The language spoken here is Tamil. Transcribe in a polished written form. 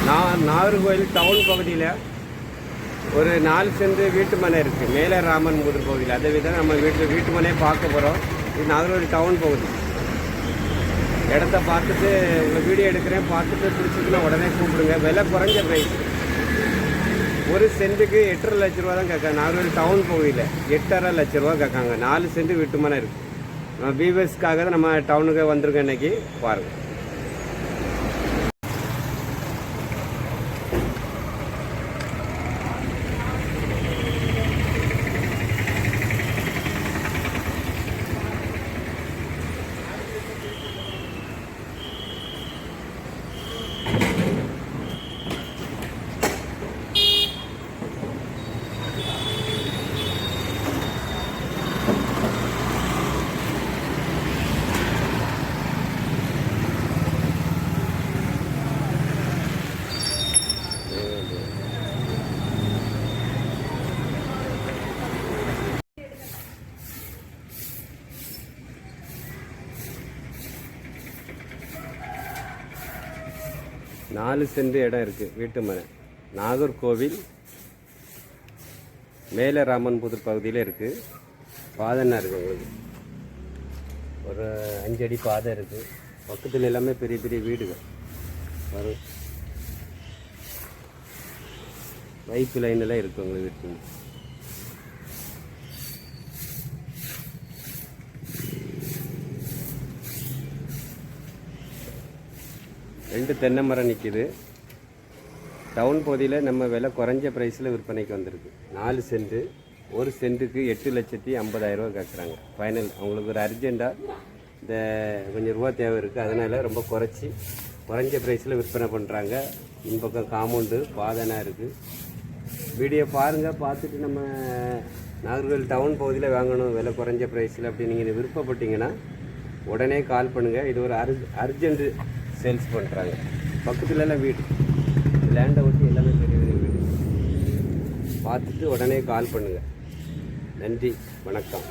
நாகர்கோவில் டவுன் பகுதியில் ஒரு 4 சென்ட் வீட்டு மனை இருக்குது. மேலே ராமன் புதூர் பகுதியில். அதை விட நம்ம வீட்டு மனையை பார்க்க போகிறோம். இது நாகர்கோவில் டவுன் பகுதி. இடத்த பார்த்துட்டு உங்கள் வீடியோ எடுக்கிறேன், பார்த்துட்டு பிடிச்சிட்டுனா உடனே கூப்பிடுங்க. விலை குறைஞ்ச ப்ரைஸ். 1 சென்ட்டுக்கு 8.5 லட்ச ரூபா தான் கேட்காங்க. நாகர்கோவில் டவுன் பகுதியில் 8.5 லட்ச ரூபா கேட்காங்க. 4 சென்ட் வீட்டு மனை இருக்குது. நம்ம வியூவர்ஸ்க்காக தான் நம்ம டவுனுக்கு வந்திருக்கோம். இன்றைக்கி பாருங்கள். நாலு சென்ட் இடம் இருக்குது. வீட்டு மனை நாகர்கோவில் மேலே ராமன் புதூர் பகுதியில் இருக்குது. பாதைன்னா இருக்குது. உங்களுக்கு ஒரு 5 அடி பாதை இருக்குது. பக்கத்தில் எல்லாமே பெரிய பெரிய வீடுகள் வரும். பைப் லைனெல்லாம் இருக்குது உங்களுக்கு வீட்டு. ரெண்டு தென்னை மரம் நிற்கிது. டவுன் பகுதியில் நம்ம விலை குறைஞ்ச ப்ரைஸில் விற்பனைக்கு வந்திருக்கு. 4 சென்ட்டு. 1 சென்ட்டுக்கு 8,50,000 ரூபா கேட்குறாங்க ஃபைனல். அவங்களுக்கு ஒரு அர்ஜெண்ட்டாக இந்த கொஞ்சம் ரூபா தேவை இருக்குது. அதனால் ரொம்ப குறைஞ்ச ப்ரைஸில் விற்பனை பண்ணுறாங்க. இந்த பக்கம் காம்பவுண்டு பாதனா இருக்குது. வீடியோ பாருங்கள். பார்த்துட்டு நம்ம நாகர்கோவில் டவுன் பகுதியில் வாங்கணும் விலை குறைஞ்ச ப்ரைஸில் அப்படி நீங்கள் விருப்பப்பட்டீங்கன்னா உடனே கால் பண்ணுங்கள். இது ஒரு அர்ஜென்ட்டு சேல்ஸ் பண்ணுறாங்க. பக்கத்துலலாம் வீடு, லேண்டை ஒட்டி எல்லாமே பெரிய பெரிய வீடு. பார்த்துட்டு உடனே கால் பண்ணுங்கள். நன்றி, வணக்கம்.